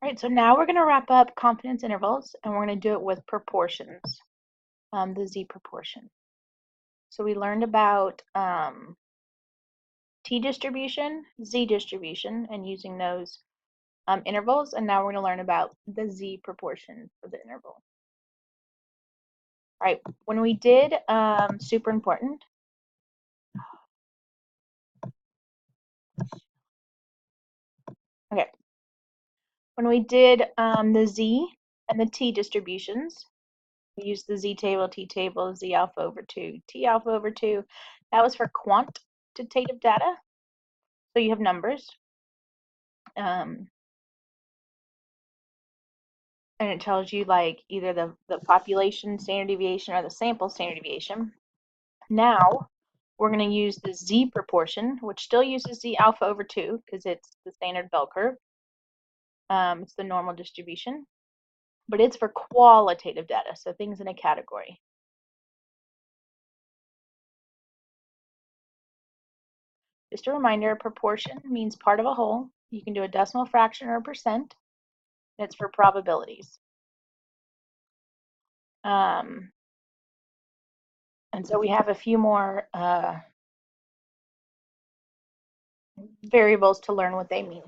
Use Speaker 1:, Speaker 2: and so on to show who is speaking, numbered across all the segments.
Speaker 1: All right, so now we're going to wrap up confidence intervals, and we're going to do it with proportions, the z proportion. So we learned about t distribution, z distribution, and using those intervals, and now we're going to learn about the z proportion for the interval. All right, when we did super important, okay, when we did the z and the t distributions, we used the z table, t table, z alpha over 2, t alpha over 2. That was for quantitative data, so you have numbers. And it tells you like either the population standard deviation or the sample standard deviation. Now we're going to use the z proportion, which still uses z alpha over 2 because it's the standard bell curve. It's the normal distribution, but it's for qualitative data, so things in a category. Just a reminder, proportion means part of a whole. You can do a decimal fraction or a percent. And it's for probabilities. And so we have a few more variables to learn what they mean.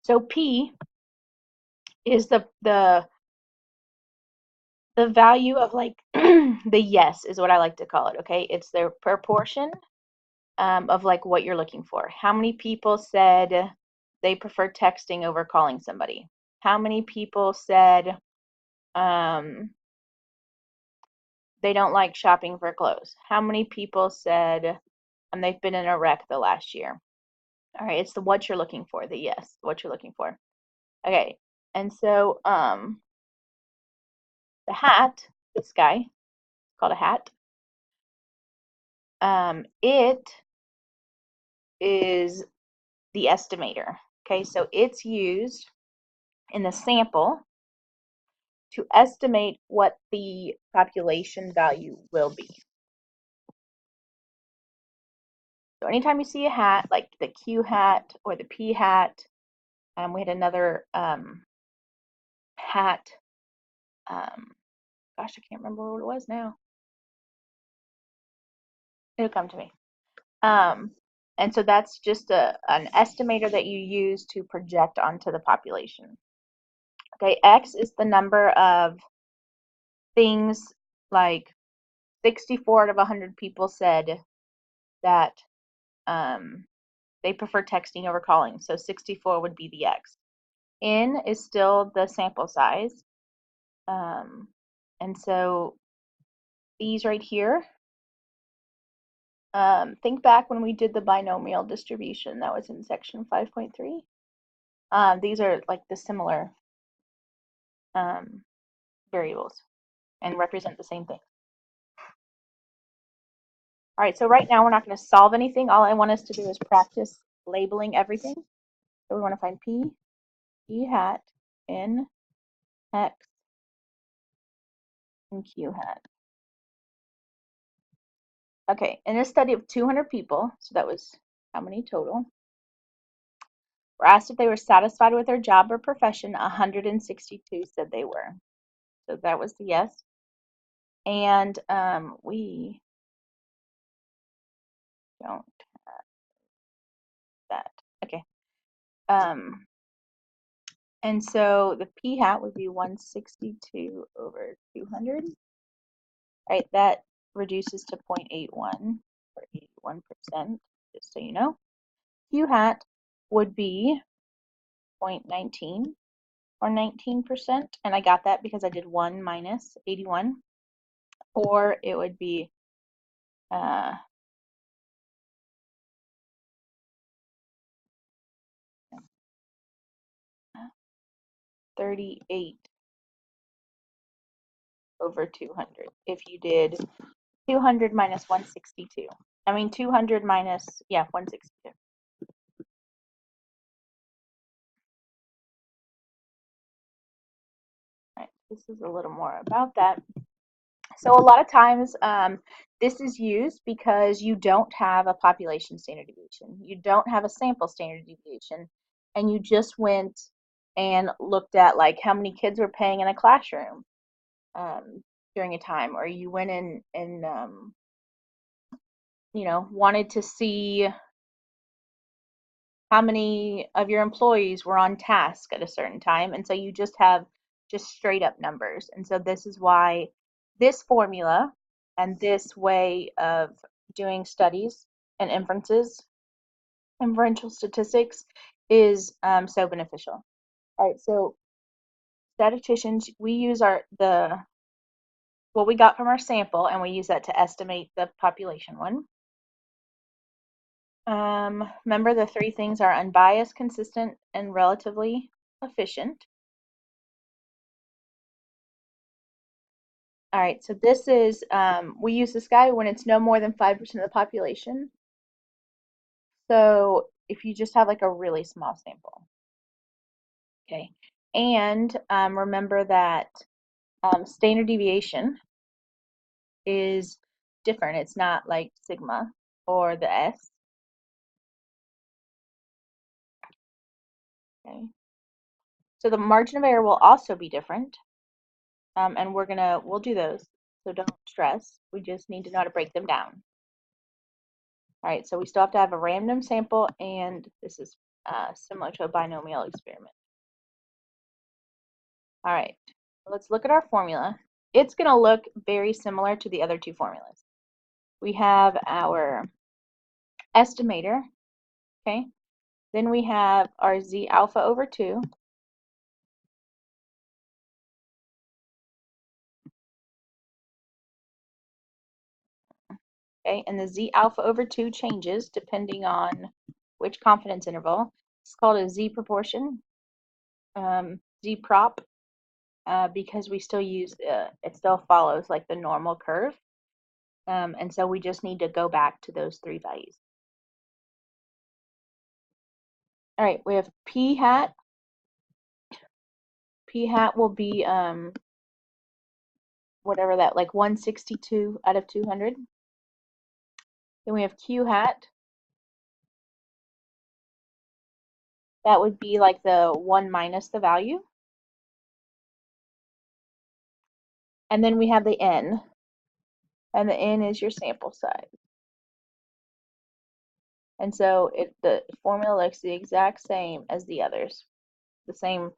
Speaker 1: So P is the value of like the yes is what I like to call it, okay? It's the proportion of like what you're looking for. How many people said they prefer texting over calling somebody? How many people said they don't like shopping for clothes? How many people said they've been in a wreck the last year? All right, it's the what you're looking for, the yes, what you're looking for. Okay, and so the hat, this guy, called a hat, it is the estimator. Okay, so it's used in the sample to estimate what the population value will be. So anytime you see a hat, like the Q hat or the P hat, we had another hat, gosh, I can't remember what it was now. It'll come to me. And so that's just an estimator that you use to project onto the population. Okay, X is the number of things, like 64 out of 100 people said that they prefer texting over calling. So 64 would be the X. N is still the sample size. And so these right here, think back when we did the binomial distribution. That was in section 5.3. These are like the similar variables and represent the same thing. All right, so right now we're not going to solve anything. All I want us to do is practice labeling everything. So we want to find P, E hat, N, X, and Q hat. Okay, in a study of 200 people, so that was how many total, were asked if they were satisfied with their job or profession. 162 said they were. So that was the yes. And we don't have that. Okay. And so the P hat would be 162 over 200. Right, that reduces to 0.81 or 81%, just so you know. Q hat would be 0.19 or 19%, and I got that because I did 1 minus 81, or it would be 38 over 200 if you did 200 minus 162. I mean 200 minus, yeah, 162. All right, this is a little more about that. So a lot of times this is used because you don't have a population standard deviation. You don't have a sample standard deviation. and you just went and looked at like how many kids were paying in a classroom during a time, or you went in and wanted to see how many of your employees were on task at a certain time, and so you just have just straight up numbers. And so this is why this formula and this way of doing studies and inferential statistics is so beneficial. All right, so statisticians, we use what we got from our sample, and we use that to estimate the population one. Remember, the three things are unbiased, consistent, and relatively efficient. All right, so this is, we use this guy when it's no more than 5% of the population. So if you just have like a really small sample. Okay, and remember that standard deviation is different. It's not like sigma or the S. Okay, so the margin of error will also be different, and we'll do those. So don't stress. We just need to know how to break them down. All right, so we still have to have a random sample, and this is similar to a binomial experiment. All right, let's look at our formula. It's going to look very similar to the other two formulas. We have our estimator, okay? Then we have our Z alpha over 2. Okay, and the Z alpha over 2 changes depending on which confidence interval. It's called a Z proportion, Z prop, because we still use, it still follows like the normal curve. And so we just need to go back to those three values. All right, we have P hat. P hat will be whatever that, like 162 out of 200. Then we have Q hat. That would be like the 1 minus the value. And then we have the N. And the N is your sample size. And so the formula looks the exact same as the others, the same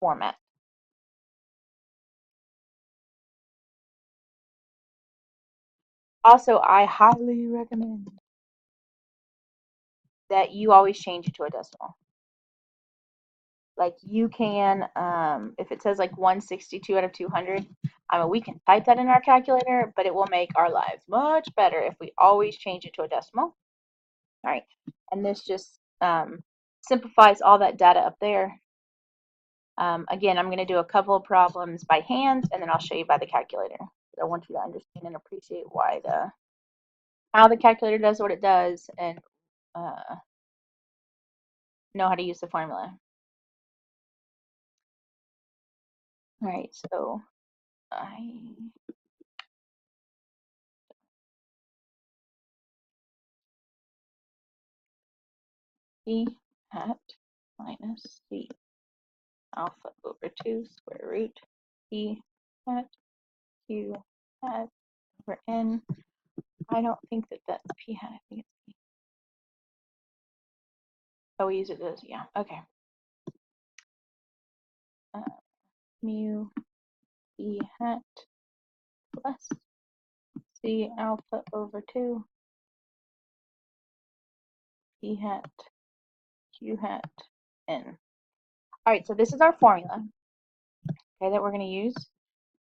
Speaker 1: format. Also, I highly recommend that you always change it to a decimal. Like you can, if it says like 162 out of 200, we can type that in our calculator, but it will make our lives much better if we always change it to a decimal. All right, and this just simplifies all that data up there. Again, I'm going to do a couple of problems by hand, and then I'll show you by the calculator. I want you to understand and appreciate how the calculator does what it does, and know how to use the formula. All right, so P hat minus C alpha over 2 square root P hat Q hat over N. I don't think that's P hat. I think it's P. Oh, we use it as, yeah, okay. Mu P hat plus C alpha over 2 P hat Q hat N. All right, so this is our formula, okay, that we're going to use.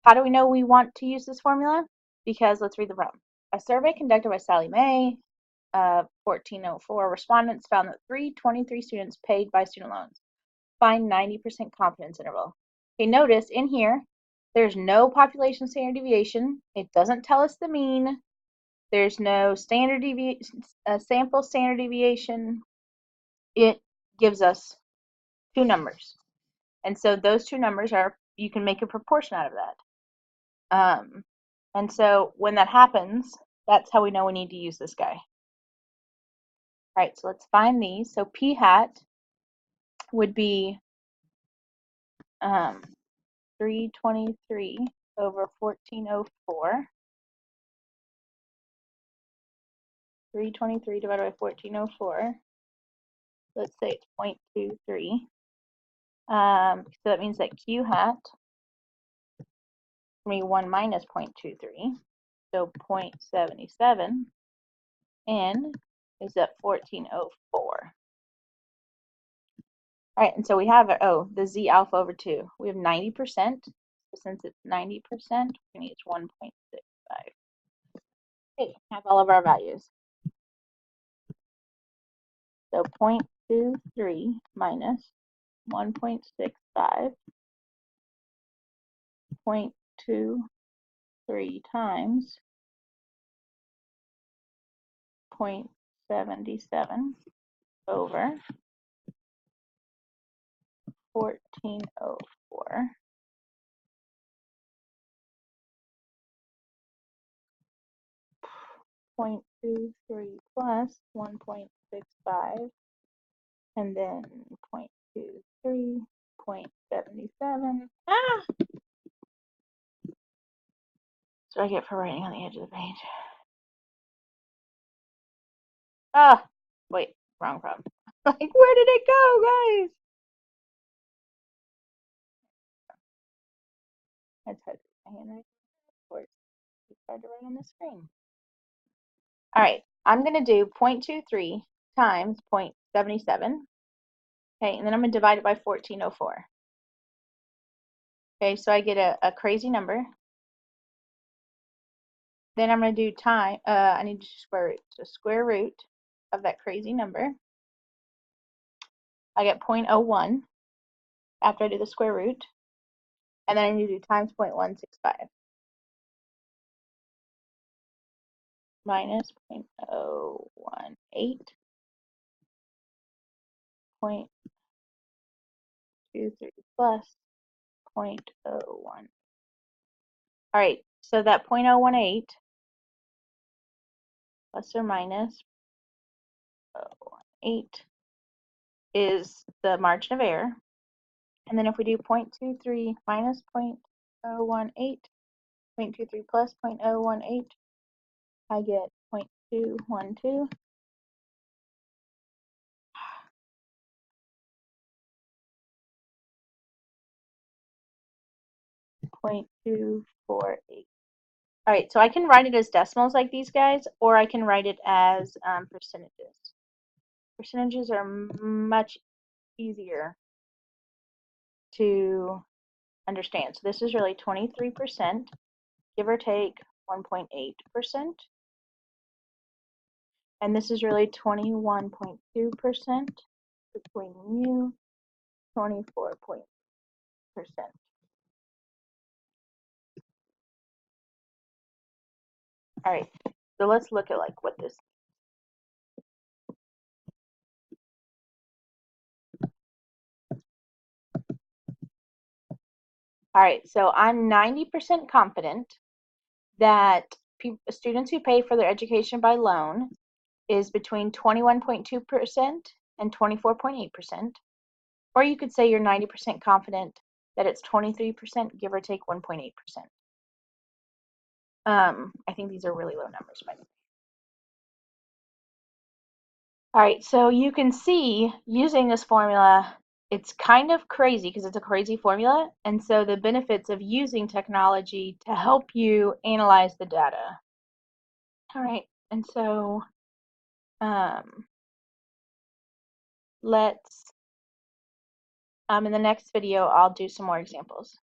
Speaker 1: How do we know we want to use this formula? Because let's read the problem. A survey conducted by Sally Mae, 1404 respondents found that 323 students paid by student loans. Find 90% confidence interval. Okay, notice in here, there's no population standard deviation. It doesn't tell us the mean. There's no standard deviation, sample standard deviation. It gives us two numbers. And so those two numbers you can make a proportion out of that. And so when that happens, that's how we know we need to use this guy. All right, so let's find these. So P hat, would be 323 over 1404. 323 divided by 1404. Let's say it's 0.23. So that means that Q hat will be 1 minus 0.23. So 0.77. N is at 1404. All right, and so we have, the Z alpha over 2. We have 90%. So since it's 90%, we need 1.65. Okay, have all of our values. So 0.23 minus 1.65, 0.23 times 0.77 over 1404. 0.23 plus 1.65, and then 0.23, 0.77. Ah! That's what I get for writing on the edge of the page. Ah! Wait, wrong problem. Like, where did it go, guys? That's hard to read my handwriting. Of course, it's hard to write on the screen. All right, I'm going to do 0.23 times 0.77. Okay, and then I'm going to divide it by 1404. Okay, so I get a crazy number. Then I'm going to do time, I need to square root. So square root of that crazy number. I get 0.01 after I do the square root. And then I need to do times 0.165. Minus 0.018. 0.23 plus 0.01. All right, so that 0.018 plus or minus 0.018 is the margin of error. And then if we do 0.23 minus 0.018, 0.23 plus 0.018, I get 0.212. 0.248. All right, so I can write it as decimals like these guys, or I can write it as percentages. Percentages are much easier to understand. So this is really 23%, give or take 1.8%. And this is really 21.2% between mu 24%. All right, so let's look at like what this. All right, so I'm 90% confident that students who pay for their education by loan is between 21.2% and 24.8%. Or you could say you're 90% confident that it's 23%, give or take 1.8%. I think these are really low numbers, by the way. All right, so you can see using this formula, it's kind of crazy because it's a crazy formula. And so the benefits of using technology to help you analyze the data. All right, and so let's, in the next video, I'll do some more examples.